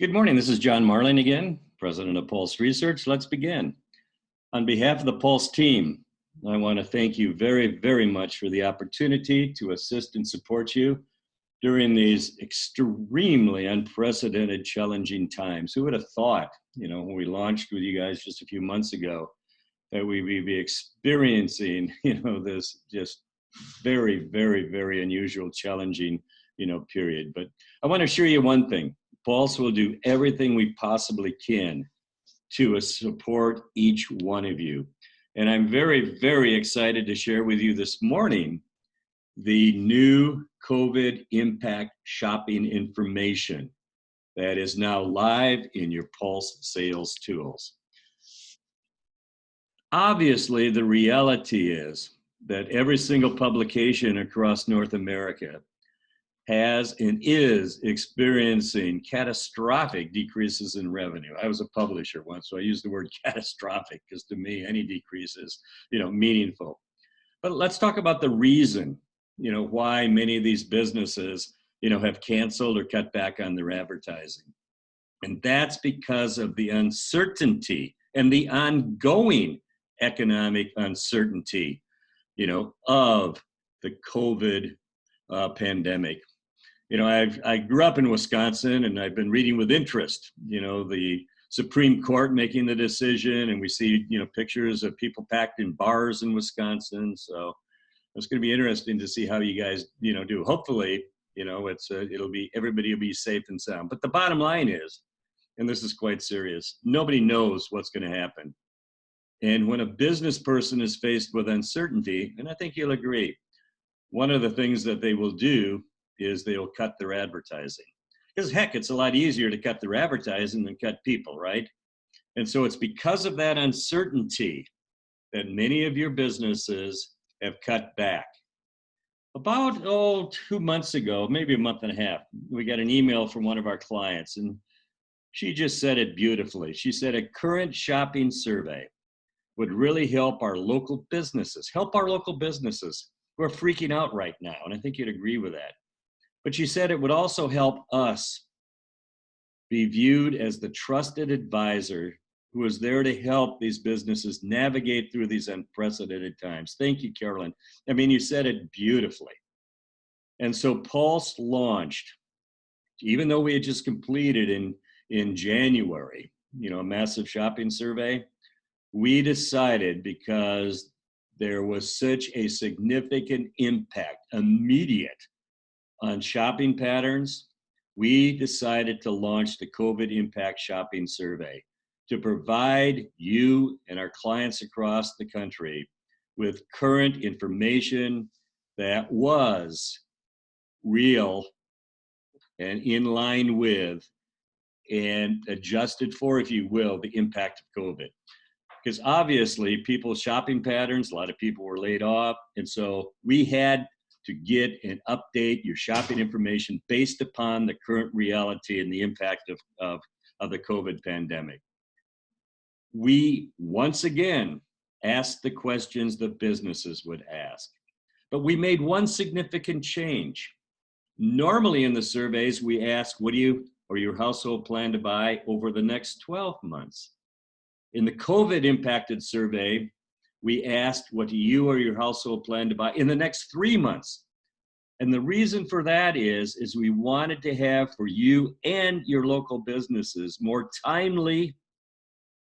Good morning. This is John Marling again, president of Pulse Research. Let's begin. On behalf of the Pulse team, I want to thank you very, very much for the opportunity to assist and support you during these extremely unprecedented, challenging times. Who would have thought, when we launched with you guys just a few months ago, that we would be experiencing, this just very, very, very unusual, challenging, period. But I want to assure you one thing. Pulse will do everything we possibly can to support each one of you. And I'm very, very excited to share with you this morning the new COVID impact shopping information that is now live in your Pulse sales tools. Obviously, the reality is that every single publication across North America has and is experiencing catastrophic decreases in revenue. I was a publisher once, so I use the word catastrophic because to me, any decrease is, meaningful. But let's talk about the reason, why many of these businesses, have canceled or cut back on their advertising. And that's because of the uncertainty and the ongoing economic uncertainty, of the COVID pandemic. I grew up in Wisconsin, and I've been reading with interest, the Supreme Court making the decision, and we see, pictures of people packed in bars in Wisconsin. So it's going to be interesting to see how you guys, do. Hopefully, everybody will be safe and sound. But the bottom line is, and this is quite serious, nobody knows what's going to happen. And when a business person is faced with uncertainty, and I think you'll agree, one of the things that they will do is they'll cut their advertising. Because heck, it's a lot easier to cut their advertising than cut people, right? And so it's because of that uncertainty that many of your businesses have cut back. About 2 months ago, maybe a month and a half, we got an email from one of our clients, and she just said it beautifully. She said a current shopping survey would really help our local businesses who are freaking out right now. And I think you'd agree with that. But she said it would also help us be viewed as the trusted advisor who is there to help these businesses navigate through these unprecedented times. Thank you, Carolyn. I mean, you said it beautifully. And so Pulse launched, even though we had just completed in January, a massive shopping survey, we decided, because there was such a significant impact, immediate, on shopping patterns, we decided to launch the COVID Impact Shopping Survey to provide you and our clients across the country with current information that was real and in line with and adjusted for, if you will, the impact of COVID. Because obviously people's shopping patterns, a lot of people were laid off. And so we had to get and update your shopping information based upon the current reality and the impact of the COVID pandemic. We, once again, asked the questions that businesses would ask. But we made one significant change. Normally in the surveys, we ask, what do you or your household plan to buy over the next 12 months? In the COVID impacted survey, we asked, what do you or your household plan to buy in the next 3 months? And the reason for that is we wanted to have for you and your local businesses more timely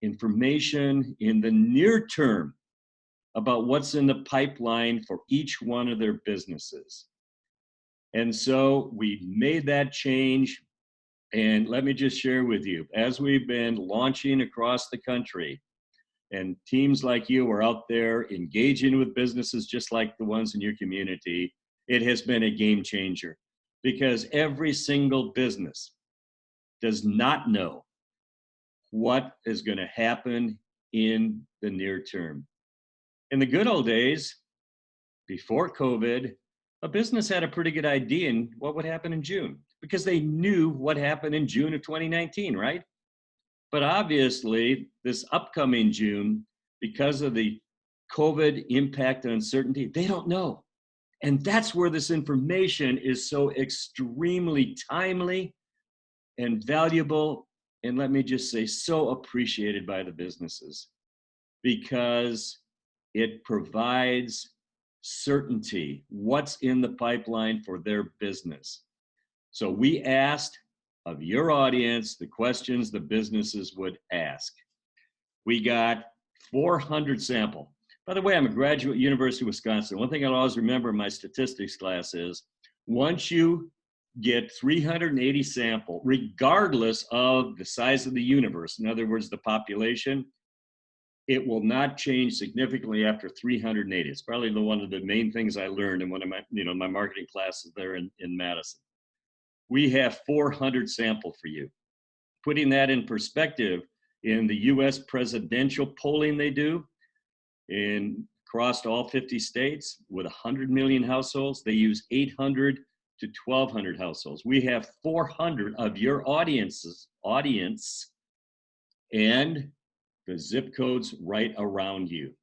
information in the near term about what's in the pipeline for each one of their businesses. And so we made that change. And let me just share with you, as we've been launching across the country, and teams like you are out there engaging with businesses just like the ones in your community, it has been a game changer, because every single business does not know what is going to happen in the near term. In the good old days, before COVID, a business had a pretty good idea in what would happen in June, because they knew what happened in June of 2019, right? But obviously, this upcoming June, because of the COVID impact and uncertainty, they don't know. And that's where this information is so extremely timely and valuable, and let me just say, so appreciated by the businesses, because it provides certainty, what's in the pipeline for their business. So we asked of your audience the questions the businesses would ask. We got 400 sample. By the way, I'm a graduate at University of Wisconsin. One thing I'll always remember in my statistics class is once you get 380 sample, regardless of the size of the universe, in other words, the population, it will not change significantly after 380. It's probably one of the main things I learned in one of my, my marketing classes there in Madison. We have 400 sample for you. Putting that in perspective, in the US presidential polling they do across all 50 states with 100 million households, they use 800 to 1,200 households. We have 400 of your audience, and the zip codes right around you.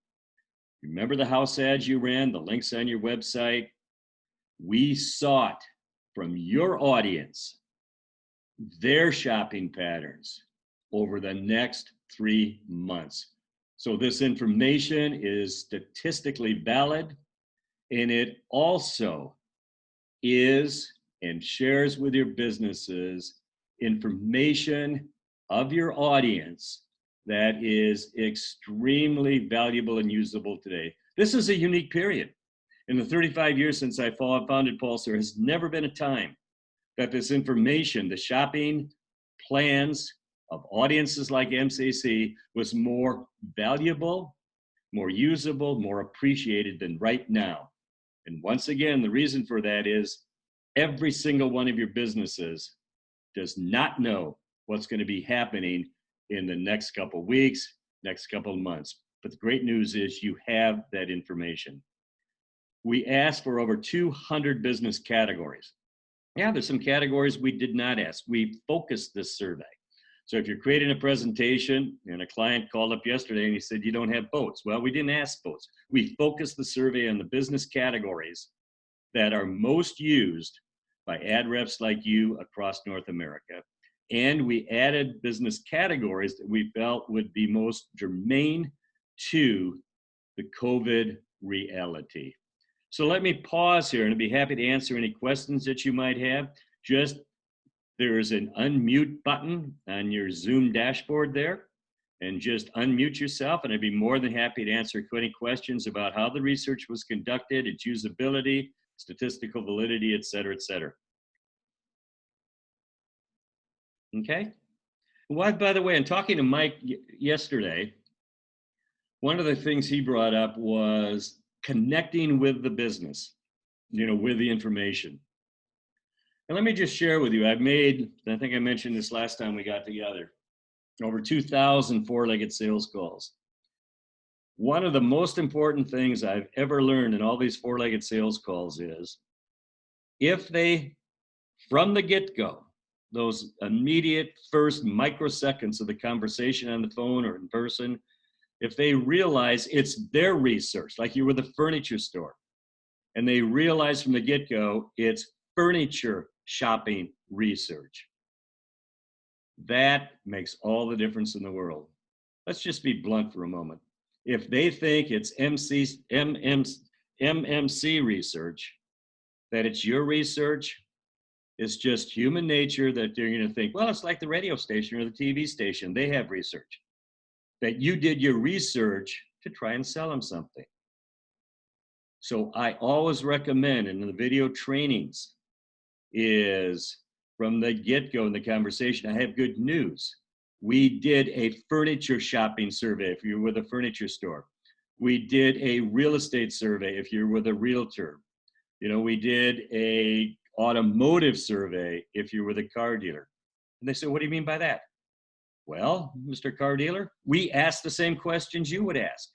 Remember the house ads you ran, the links on your website? We sought from your audience their shopping patterns over the next 3 months. So this information is statistically valid, and it also is and shares with your businesses information of your audience that is extremely valuable and usable today. This is a unique period. In the 35 years since I founded Pulse, there has never been a time that this information, the shopping plans of audiences like MCC, was more valuable, more usable, more appreciated than right now. And once again, the reason for that is every single one of your businesses does not know what's going to be happening in the next couple of weeks, next couple of months. But the great news is you have that information. We asked for over 200 business categories. Yeah, there's some categories we did not ask. We focused this survey. So if you're creating a presentation and a client called up yesterday and he said, you don't have boats. Well, we didn't ask boats. We focused the survey on the business categories that are most used by ad reps like you across North America. And we added business categories that we felt would be most germane to the COVID reality. So let me pause here and I'd be happy to answer any questions that you might have. There is an unmute button on your Zoom dashboard there, and just unmute yourself, and I'd be more than happy to answer any questions about how the research was conducted, its usability, statistical validity, et cetera, et cetera. Okay? Well, by the way, in talking to Mike yesterday, one of the things he brought up was connecting with the business, with the information. And let me just share with you, I think I mentioned this last time we got together, over 2,000 four-legged sales calls. One of the most important things I've ever learned in all these four-legged sales calls is if they, from the get-go, those immediate first microseconds of the conversation on the phone or in person, if they realize it's their research, like you were the furniture store, and they realize from the get-go it's furniture shopping research, that makes all the difference in the world. Let's just be blunt for a moment. If they think it's MMC research, that it's your research, it's just human nature that they're going to think, well, it's like the radio station or the TV station. They have research. That you did your research to try and sell them something. So I always recommend in the video trainings is from the get-go in the conversation, I have good news. We did a furniture shopping survey if you're with a furniture store. We did a real estate survey if you're with a realtor. We did a automotive survey if you're with a car dealer. And they said, what do you mean by that? Well, Mr. Car Dealer, we asked the same questions you would ask.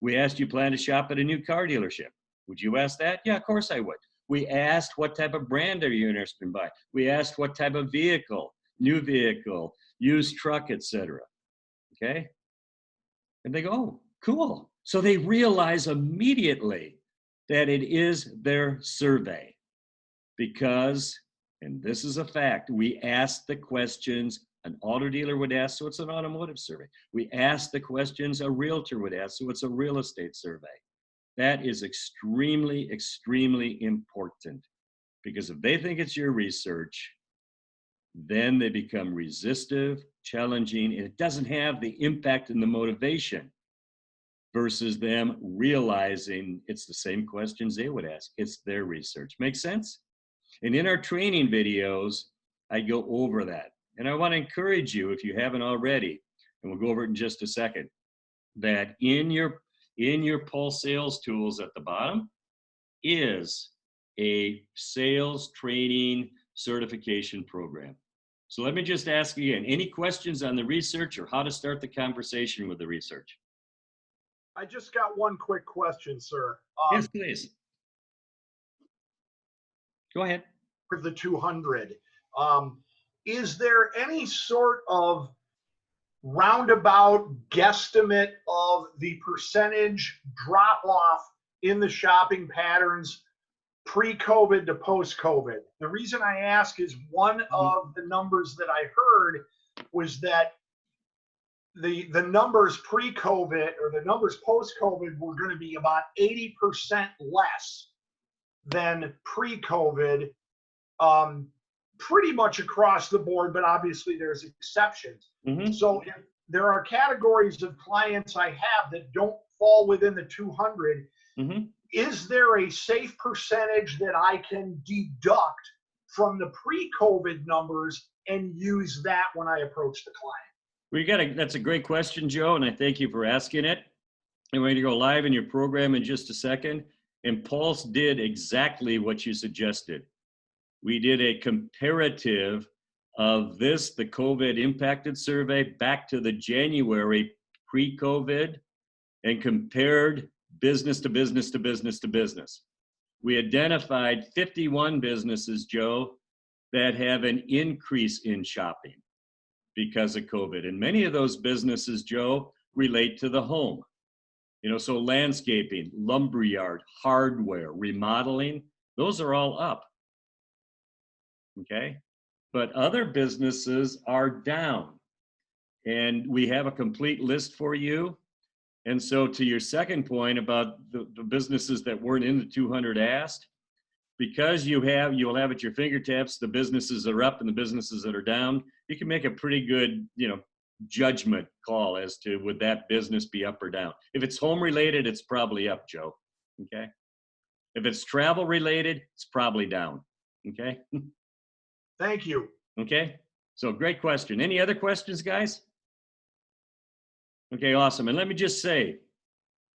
We asked, you plan to shop at a new car dealership? Would you ask that? Yeah, of course I would. We asked, what type of brand are you interested in buying? We asked, what type of vehicle, new vehicle, used truck, etc. Okay? And they go, oh, cool. So they realize immediately that it is their survey because, and this is a fact, we ask the questions an auto dealer would ask, so it's an automotive survey. We ask the questions a realtor would ask, so it's a real estate survey. That is extremely, extremely important, because if they think it's your research, then they become resistive, challenging, and it doesn't have the impact and the motivation versus them realizing it's the same questions they would ask. It's their research. Make sense? And in our training videos, I go over that. And I want to encourage you, if you haven't already, and we'll go over it in just a second, that in your Pulse sales tools at the bottom is a sales training certification program. So let me just ask again, any questions on the research or how to start the conversation with the research? I just got one quick question, sir. Yes, please. Go ahead. For the 200, is there any sort of roundabout guesstimate of the percentage drop off in the shopping patterns pre-COVID to post-COVID? The reason I ask is one of the numbers that I heard was that the numbers pre-COVID or the numbers post-COVID were going to be about 80% less than pre-COVID, pretty much across the board, but obviously there's exceptions. So if there are categories of clients I have that don't fall within the 200, is there a safe percentage that I can deduct from the pre-COVID numbers and use that when I approach the client? That's a great question, Joe, and I thank you for asking it. And we're going to go live in your program in just a second. And Pulse did exactly what you suggested. We did a comparative of the COVID impacted survey back to the January pre-COVID and compared business to business to business to business. We identified 51 businesses, Joe, that have an increase in shopping because of COVID. And many of those businesses, Joe, relate to the home. So landscaping, lumberyard, hardware, remodeling, those are all up. Okay? But other businesses are down. And we have a complete list for you. And so to your second point about the businesses that weren't in the 200 asked, because you'll have at your fingertips the businesses that are up and the businesses that are down, you can make a pretty good, judgment call as to would that business be up or down. If it's home related, it's probably up, Joe. Okay? If it's travel related, it's probably down. Okay? Thank you. Okay? So great question. Any other questions, guys? Okay, awesome. And let me just say,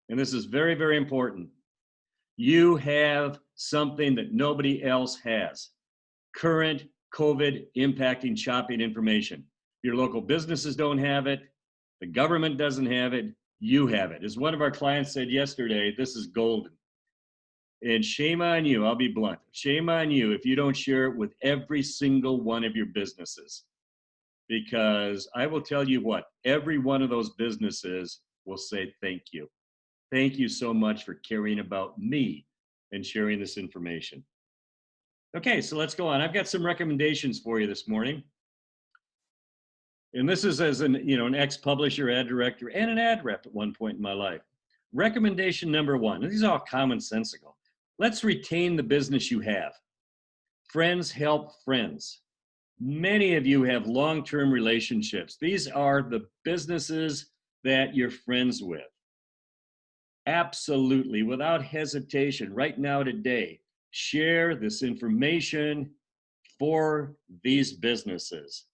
and this is very, very important, you have something that nobody else has. Current COVID impacting shopping information. Your local businesses don't have it. The government doesn't have it. You have it. As one of our clients said yesterday, this is golden. And shame on you, I'll be blunt. Shame on you if you don't share it with every single one of your businesses. Because I will tell you what, every one of those businesses will say thank you. Thank you so much for caring about me and sharing this information. Okay, so let's go on. I've got some recommendations for you this morning. And this is as an ex-publisher, ad director, and an ad rep at one point in my life. Recommendation number one, and these are all commonsensical. Let's retain the business you have. Friends help friends. Many of you have long-term relationships. These are the businesses that you're friends with. Absolutely, without hesitation, right now today, share this information for these businesses.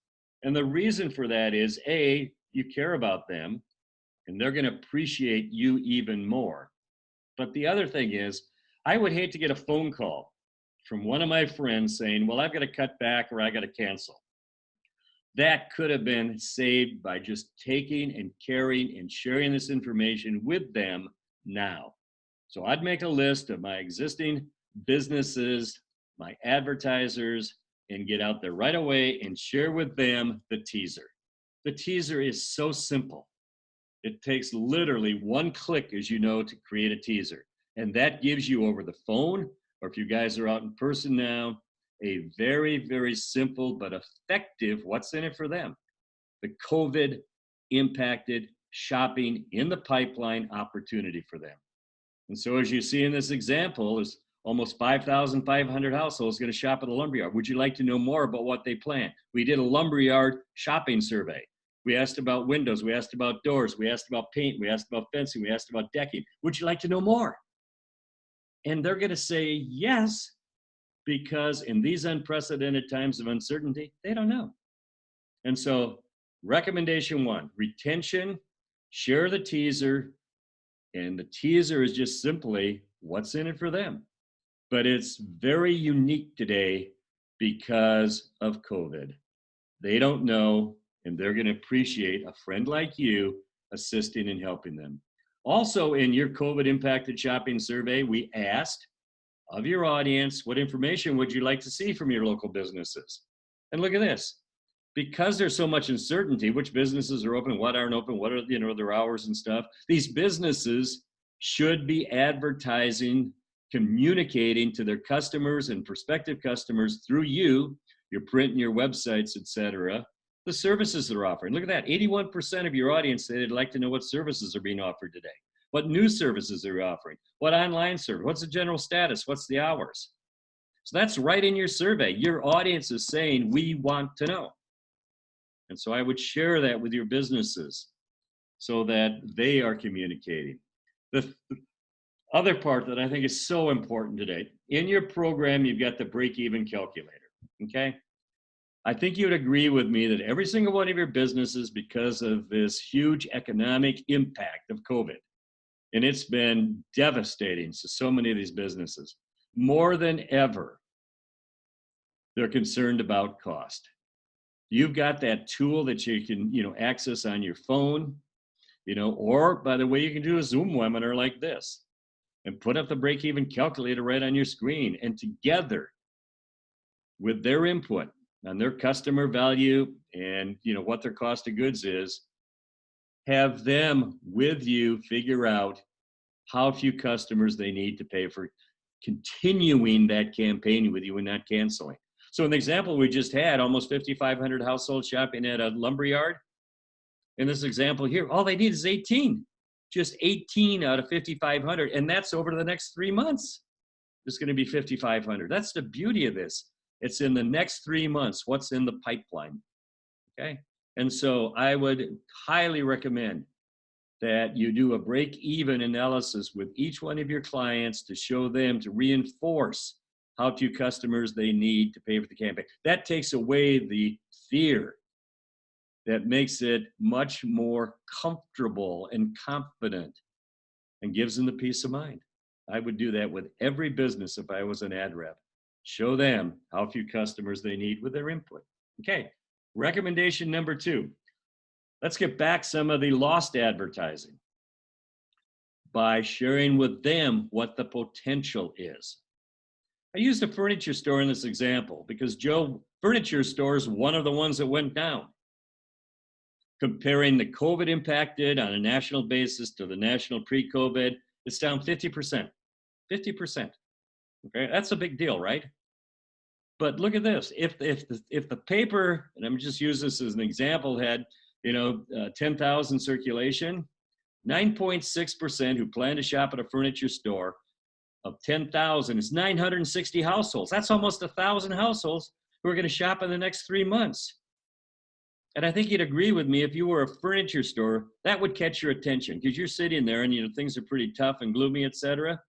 And the reason for that is, A, you care about them, and they're going to appreciate you even more. But the other thing is, I would hate to get a phone call from one of my friends saying, well, I've got to cut back or I got to cancel. That could have been saved by just taking and carrying and sharing this information with them now. So I'd make a list of my existing businesses, my advertisers, and get out there right away and share with them the teaser. The teaser is so simple. It takes literally one click, as you know, to create a teaser. And that gives you over the phone, or if you guys are out in person now, a very, very simple but effective what's in it for them. The COVID impacted shopping in the pipeline opportunity for them. And so as you see in this example, there's almost 5,500 households going to shop at a lumberyard. Would you like to know more about what they plan? We did a lumberyard shopping survey. We asked about windows, we asked about doors, we asked about paint, we asked about fencing, we asked about decking. Would you like to know more? And they're going to say yes, because in these unprecedented times of uncertainty, they don't know. And so recommendation one, retention, share the teaser. And the teaser is just simply what's in it for them. But it's very unique today because of COVID. They don't know, and they're going to appreciate a friend like you assisting and helping them. Also, in your COVID impacted shopping survey, we asked of your audience, what information would you like to see from your local businesses? And look at this. Because there's so much uncertainty, which businesses are open, what aren't open, what are their hours and stuff, these businesses should be advertising, communicating to their customers and prospective customers through you, your print and your websites, etc., the services they're offering. Look at that, 81% of your audience say they'd like to know what services are being offered today, what new services they're offering, what online service, what's the general status, what's the hours. So that's right in your survey. Your audience is saying, we want to know. And so I would share that with your businesses so that they are communicating. The other part that I think is so important today, in your program, you've got the break-even calculator, okay? I think you'd agree with me that every single one of your businesses, because of this huge economic impact of COVID, and it's been devastating to so many of these businesses, more than ever, they're concerned about cost. You've got that tool that you can, access on your phone, or by the way, you can do a Zoom webinar like this and put up the break-even calculator right on your screen. And together with their input on their customer value and, what their cost of goods is, have them with you figure out how few customers they need to pay for continuing that campaign with you and not canceling. So in the example we just had, almost 5,500 households shopping at a lumberyard. In this example here, all they need is 18, just 18 out of 5,500. And that's over the next 3 months. It's going to be 5,500. That's the beauty of this. It's in the next 3 months, what's in the pipeline, okay? And so I would highly recommend that you do a break-even analysis with each one of your clients to show them, to reinforce how few customers they need to pay for the campaign. That takes away the fear. That makes it much more comfortable and confident and gives them the peace of mind. I would do that with every business if I was an ad rep. Show them how few customers they need with their input. Okay, recommendation number 2. Let's get back some of the lost advertising by sharing with them what the potential is. I used a furniture store in this example because Joe, furniture store is one of the ones that went down. Comparing the COVID impacted on a national basis to the national pre-COVID, it's down 50%. 50%. Okay, that's a big deal, right? But look at this. If the paper, and I'm just using this as an example, had 10,000 circulation, 9.6% who plan to shop at a furniture store of 10,000 is 960 households. That's almost 1,000 households who are going to shop in the next 3 months. And I think you'd agree with me, if you were a furniture store, that would catch your attention because you're sitting there and things are pretty tough and gloomy, etc.,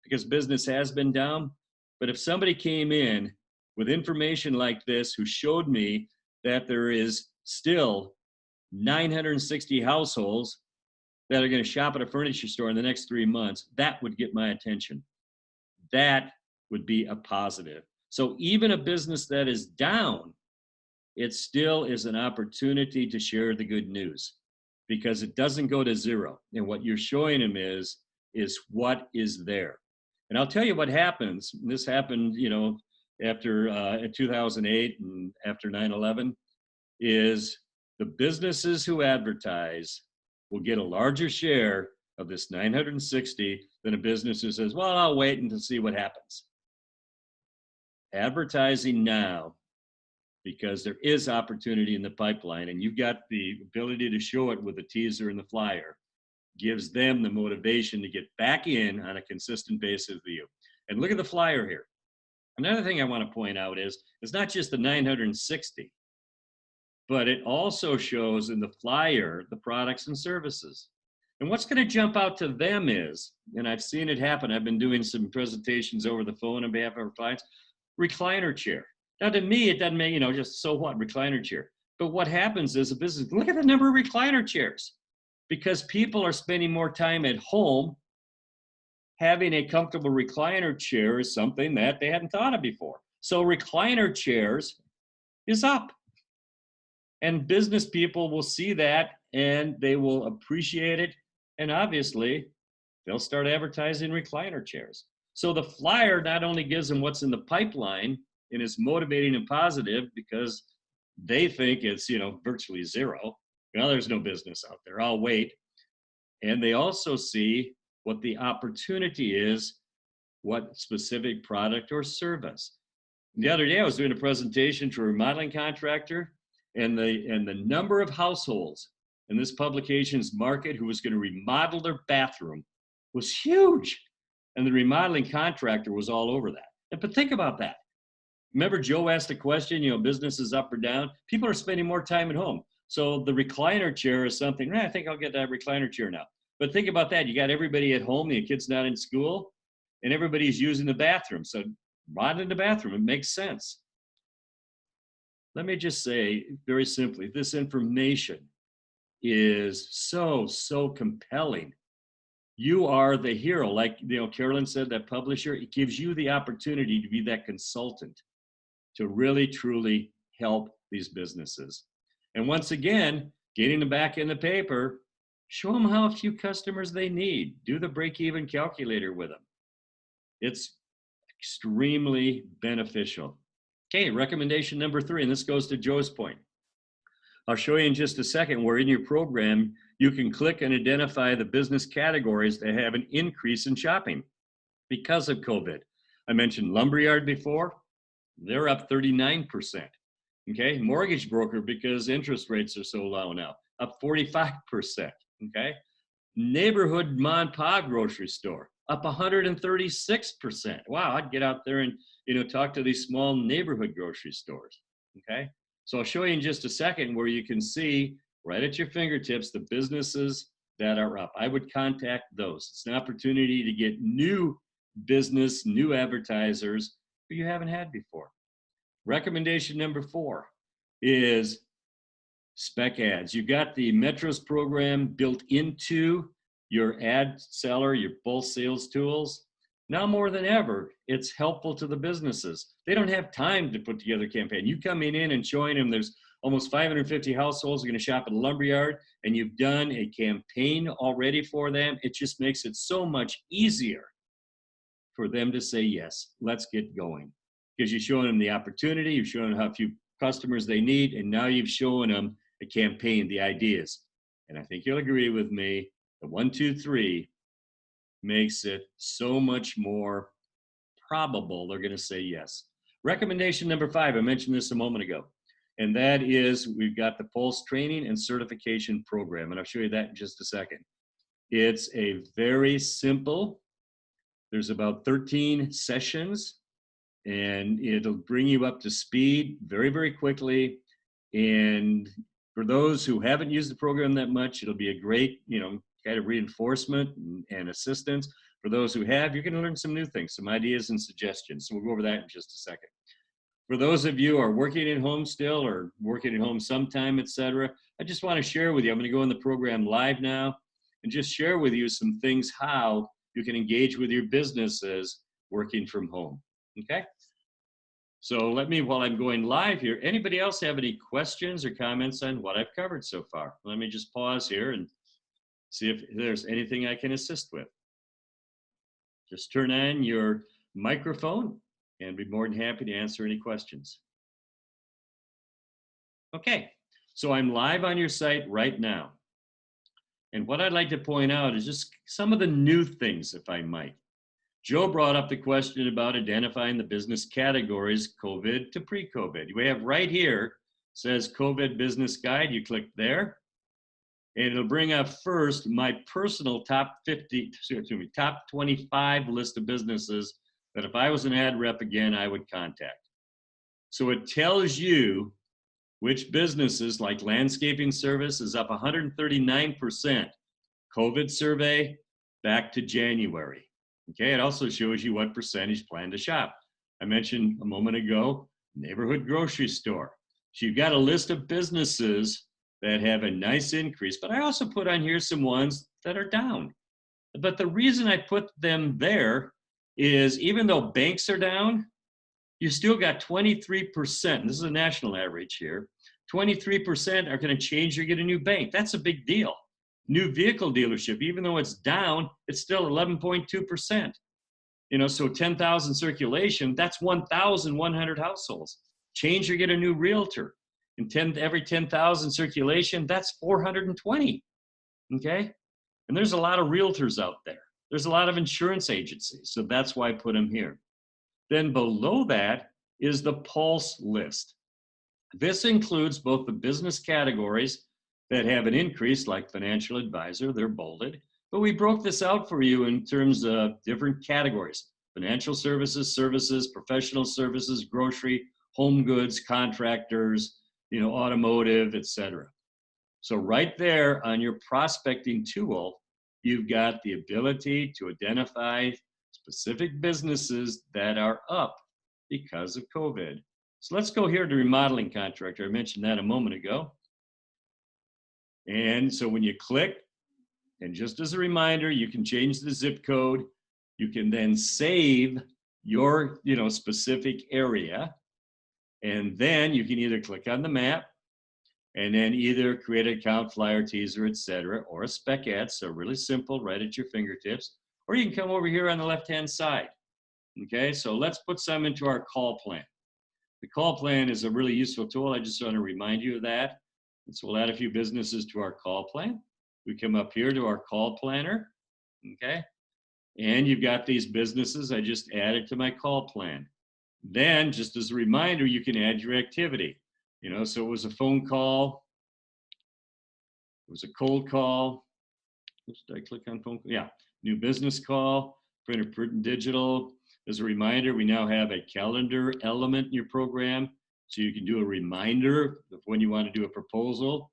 because business has been down. But if somebody came in with information like this who showed me that there is still 960 households that are going to shop at a furniture store in the next 3 months, that would get my attention. That would be a positive. So even a business that is down, it still is an opportunity to share the good news because it doesn't go to zero. And what you're showing them is what is there. And I'll tell you what happens. This happened, after in 2008 and after 9/11, is the businesses who advertise will get a larger share of this 960 than a business who says, well, I'll wait and see what happens. advertising now, because there is opportunity in the pipeline, and you've got the ability to show it with a teaser and the flyer, gives them the motivation to get back in on a consistent basis with you. And look at the flyer here. Another thing I want to point out is it's not just the 960, but it also shows in the flyer the products and services. And what's going to jump out to them is, and I've seen it happen, I've been doing some presentations over the phone on behalf of our clients, recliner chair. Now to me, it doesn't make, just so what, recliner chair. But what happens is a business, look at the number of recliner chairs, because people are spending more time at home. Having a comfortable recliner chair is something that they hadn't thought of before. So recliner chairs is up. And business people will see that and they will appreciate it. And obviously, they'll start advertising recliner chairs. So the flyer not only gives them what's in the pipeline and is motivating and positive because they think it's, virtually zero. Well, there's no business out there. I'll wait. And they also see what the opportunity is, what specific product or service. The other day, I was doing a presentation to a remodeling contractor, and the number of households in this publication's market who was going to remodel their bathroom was huge. And the remodeling contractor was all over that. But think about that. Remember, Joe asked the question, business is up or down? People are spending more time at home. So the recliner chair is something, I think I'll get that recliner chair now. But think about that. You got everybody at home, the kid's not in school, and everybody's using the bathroom. So remodeling the bathroom, it makes sense. Let me just say very simply, this information is so compelling. You are the hero. Like, Carolyn said, that publisher, it gives you the opportunity to be that consultant to really, truly help these businesses. And once again, getting them back in the paper, show them how few customers they need. Do the break-even calculator with them. It's extremely beneficial. Okay, recommendation number 3, and this goes to Joe's point. I'll show you in just a second where in your program, you can click and identify the business categories that have an increase in shopping because of COVID. I mentioned lumberyard before. They're up 39%. Okay, mortgage broker, because interest rates are so low now, up 45%. Okay, neighborhood mom and pop grocery store, up 136%. Wow, I'd get out there and talk to these small neighborhood grocery stores. Okay, so I'll show you in just a second where you can see right at your fingertips the businesses that are up. I would contact those. It's an opportunity to get new business, new advertisers who you haven't had before. Recommendation number 4 is spec ads. You've got the Metros program built into your ad seller, your both sales tools. Now more than ever, it's helpful to the businesses. They don't have time to put together a campaign. You coming in and showing them there's almost 550 households are going to shop at a lumberyard, and you've done a campaign already for them. It just makes it so much easier for them to say, yes, let's get going. Because you're showing them the opportunity, you've shown them how few customers they need, and now you've shown them a campaign, the ideas. And I think you'll agree with me, the 1, 2, 3 makes it so much more probable they're going to say yes. Recommendation number 5, I mentioned this a moment ago, and that is we've got the Pulse Training and Certification Program, and I'll show you that in just a second. It's a very simple, there's about 13 sessions, and it'll bring you up to speed very, very quickly. And for those who haven't used the program that much, it'll be a great, kind of reinforcement and assistance. For those who have, you're going to learn some new things, some ideas and suggestions. So we'll go over that in just a second. For those of you who are working at home still or working at home sometime, etc., I just want to share with you, I'm going to go in the program live now and just share with you some things how you can engage with your businesses working from home. Okay? So let me, while I'm going live here, anybody else have any questions or comments on what I've covered so far? Let me just pause here and see if there's anything I can assist with. Just turn on your microphone and be more than happy to answer any questions. Okay, so I'm live on your site right now. And what I'd like to point out is just some of the new things, if I might. Joe brought up the question about identifying the business categories, COVID to pre-COVID. We have right here, says COVID Business Guide. You click there, and it'll bring up first my personal top 25 list of businesses that if I was an ad rep again, I would contact. So it tells you which businesses, like landscaping service, is up 139%. COVID survey back to January. Okay, it also shows you what percentage plan to shop. I mentioned a moment ago, neighborhood grocery store. So you've got a list of businesses that have a nice increase, but I also put on here some ones that are down. But the reason I put them there is even though banks are down, you still got 23%. This is a national average here. 23% are going to change or get a new bank. That's a big deal. New vehicle dealership, even though it's down, it's still 11.2%. You know, so 10,000 circulation, that's 1,100 households. Change or get a new realtor. And every 10,000 circulation, that's 420. Okay? And there's a lot of realtors out there. There's a lot of insurance agencies. So that's why I put them here. Then below that is the Pulse list. This includes both the business categories that have an increase, like financial advisor, they're bolded. But we broke this out for you in terms of different categories: financial services, professional services, grocery, home goods, contractors, automotive, etc. So right there on your prospecting tool, you've got the ability to identify specific businesses that are up because of COVID. So let's go here to remodeling contractor. I mentioned that a moment ago. And so when you click, and just as a reminder, you can change the zip code. You can then save your specific area. And then you can either click on the map and then either create an account, flyer, teaser, etc., or a spec ad. So really simple, right at your fingertips. Or you can come over here on the left-hand side. Okay, so let's put some into our call plan. The call plan is a really useful tool. I just want to remind you of that. And so we'll add a few businesses to our call plan. We come up here to our call planner, okay? And you've got these businesses I just added to my call plan. Then, just as a reminder, you can add your activity. So it was a phone call, it was a cold call. Oops, did I click on phone call? Yeah, new business call, printer, print, and digital. As a reminder, we now have a calendar element in your program. So you can do a reminder of when you want to do a proposal.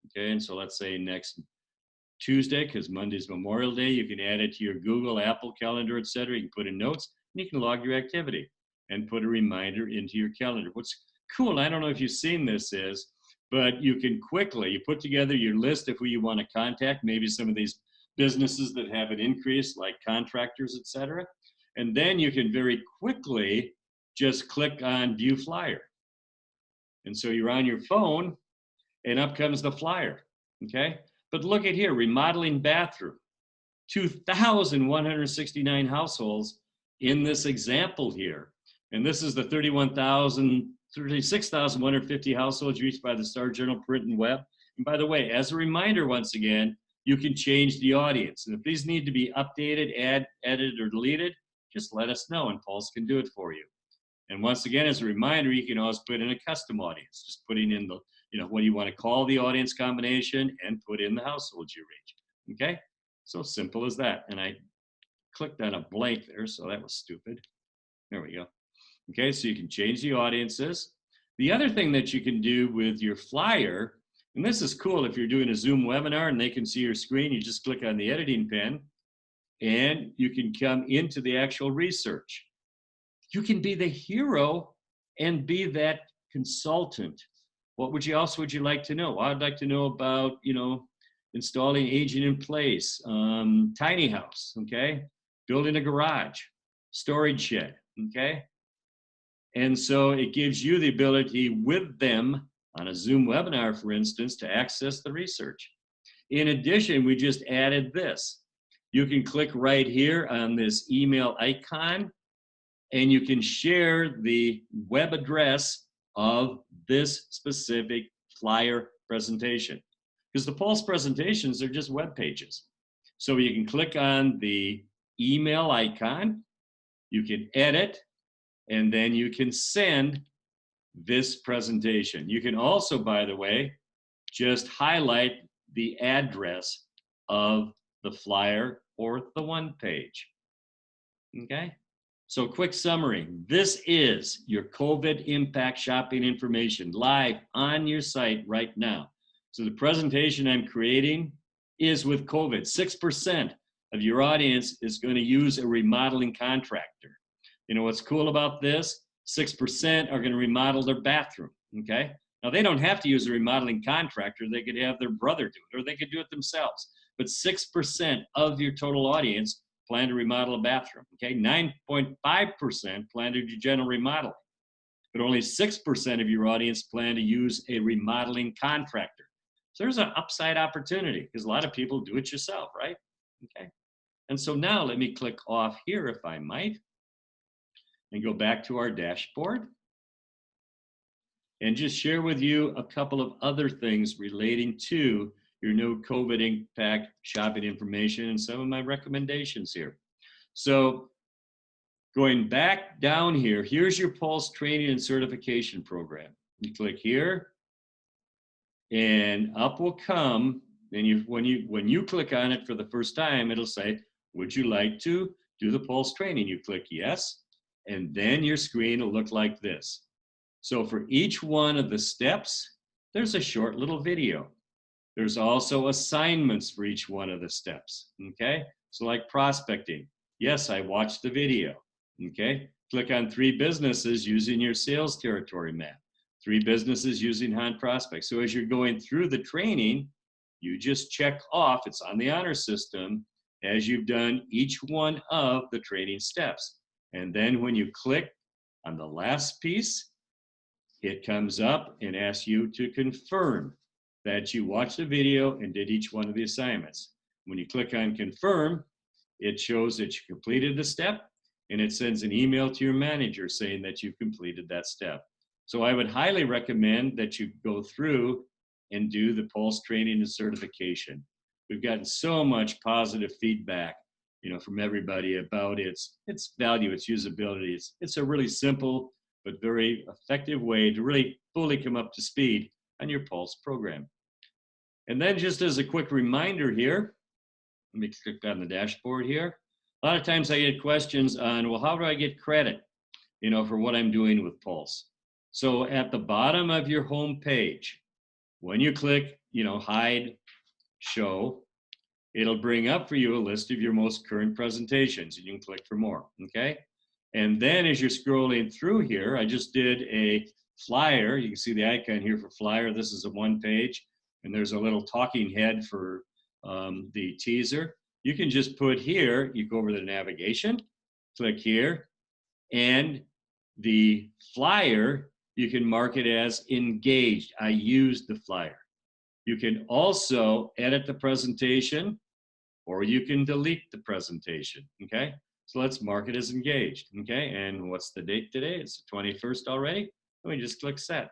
Okay, and so let's say next Tuesday, because Monday's Memorial Day, you can add it to your Google, Apple Calendar, etc. You can put in notes, and you can log your activity and put a reminder into your calendar. What's cool, I don't know if you've seen this but you can quickly, you put together your list of who you want to contact, maybe some of these businesses that have an increase, like contractors, etc. And then you can very quickly just click on View Flyer. And so you're on your phone, and up comes the flyer, okay? But look at here, remodeling bathroom, 2,169 households in this example here. And this is the 36,150 households reached by the Star Journal print and web. And by the way, as a reminder, once again, you can change the audience. And if these need to be updated, edited, or deleted, just let us know, and Pulse can do it for you. And once again, as a reminder, you can always put in a custom audience, just putting in the, what you want to call the audience combination and put in the households you reach. Okay? So simple as that. And I clicked on a blank there, so that was stupid. There we go. Okay, so you can change the audiences. The other thing that you can do with your flyer, and this is cool if you're doing a Zoom webinar and they can see your screen, you just click on the editing pen and you can come into the actual research. You can be the hero and be that consultant. What would you like to know? I'd like to know about, installing aging in place, tiny house, okay? Building a garage, storage shed, okay? And so it gives you the ability with them on a Zoom webinar, for instance, to access the research. In addition, we just added this. You can click right here on this email icon, and you can share the web address of this specific flyer presentation. Because the Pulse presentations are just web pages. So you can click on the email icon, You can edit, and then you can send this presentation. You can also, by the way, just highlight the address of the flyer or the one page. Okay? So quick summary. This is your COVID impact shopping information live on your site right now. So the presentation I'm creating is with COVID. 6% of your audience is going to use a remodeling contractor. You know what's cool about this? 6% are going to remodel their bathroom, okay? Now, they don't have to use a remodeling contractor. They could have their brother do it, or they could do it themselves. But 6% of your total audience plan to remodel a bathroom, okay? 9.5% plan to do general remodeling. But only 6% of your audience plan to use a remodeling contractor. So there's an upside opportunity because a lot of people do it yourself, right? Okay. And so now let me click off here, if I might, and go back to our dashboard and just share with you a couple of other things relating to your new COVID impact shopping information and some of my recommendations here. So going back down here, here's your Pulse training and certification program. You click here and up will come, and when you click on it for the first time, it'll say, would you like to do the Pulse training? You click yes, and then your screen will look like this. So for each one of the steps, there's a short little video. There's also assignments for each one of the steps, okay? So like prospecting, yes, I watched the video, okay? Click on 3 businesses using your sales territory map, 3 businesses using Hunt Prospect. So as you're going through the training, you just check off, it's on the honor system, as you've done each one of the training steps. And then when you click on the last piece, it comes up and asks you to confirm that you watched the video and did each one of the assignments. When you click on confirm, it shows that you completed the step, and it sends an email to your manager saying that you've completed that step. So I would highly recommend that you go through and do the Pulse training and certification. We've gotten so much positive feedback, from everybody about its value, its usability. It's a really simple but very effective way to really fully come up to speed on your Pulse program. And then just as a quick reminder here, let me click on the dashboard here. A lot of times I get questions on, well, how do I get credit, for what I'm doing with Pulse? So at the bottom of your home page, when you click, hide, show, it'll bring up for you a list of your most current presentations, and you can click for more, okay? And then as you're scrolling through here, I just did a flyer. You can see the icon here for flyer. This is a 1 page, and there's a little talking head for the teaser. You can just put here, you go over the navigation, click here, and the flyer, you can mark it as engaged. I used the flyer. You can also edit the presentation, or you can delete the presentation, okay? So let's mark it as engaged, okay? And what's the date today? It's the 21st already. Let me just click set.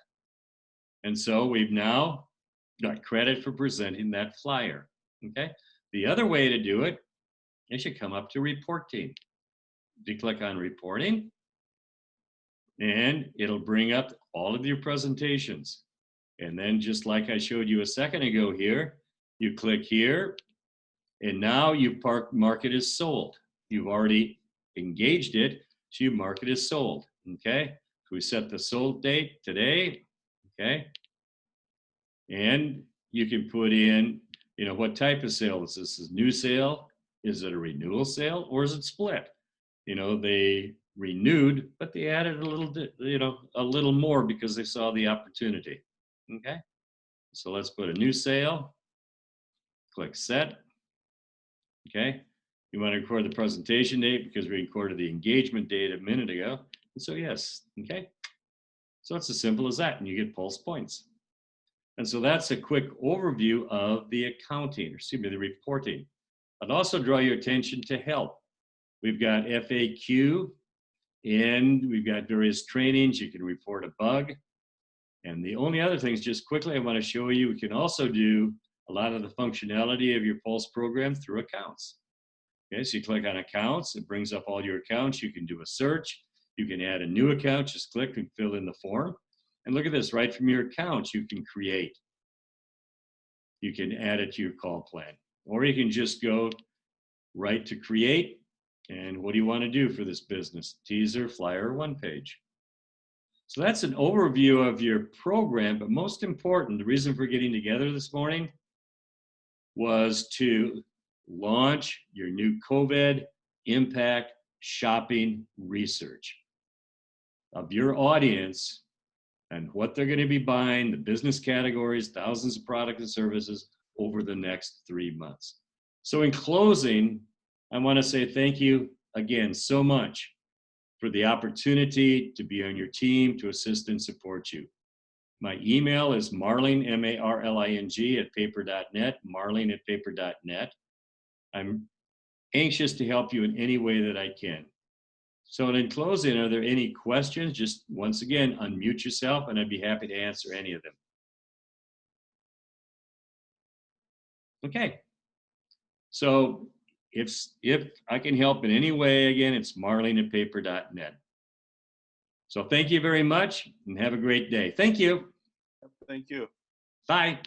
And so we've now got credit for presenting that flyer, okay? The other way to do it is you come up to reporting. You click on reporting, and it'll bring up all of your presentations. And then just like I showed you a second ago here, you click here, and now you mark it as sold. You've already engaged it, so you mark it as sold, okay? So we set the sold date today, okay? And you can put in, what type of sale is this? Is new sale? Is it a renewal sale, or is it split? They renewed, but they added a little bit, a little more because they saw the opportunity, okay? So let's put a new sale, click set, okay? You want to record the presentation date because we recorded the engagement date a minute ago. And so yes, okay? So it's as simple as that, and you get Pulse points. And so that's a quick overview of the accounting, the reporting. I'd also draw your attention to help. We've got FAQ, and we've got various trainings. You can report a bug. And the only other things, just quickly, I want to show you, we can also do a lot of the functionality of your Pulse program through accounts. Okay, so you click on accounts, it brings up all your accounts. You can do a search. You can add a new account, just click and fill in the form. And look at this, right from your account, you can create. You can add it to your call plan. Or you can just go right to create. And what do you want to do for this business? Teaser, flyer, one page. So that's an overview of your program, but most important, the reason for getting together this morning was to launch your new COVID impact shopping research of your audience and what they're going to be buying, the business categories, thousands of products and services over the next 3 months. So in closing, I want to say thank you again so much for the opportunity to be on your team to assist and support you. My email is marling, M-A-R-L-I-N-G, at paper.net, marling@paper.net. I'm anxious to help you in any way that I can. So in closing, are there any questions? Just once again, unmute yourself and I'd be happy to answer any of them. Okay. So if I can help in any way, again, it's marling@paper.net. So thank you very much and have a great day. Thank you. Thank you. Bye.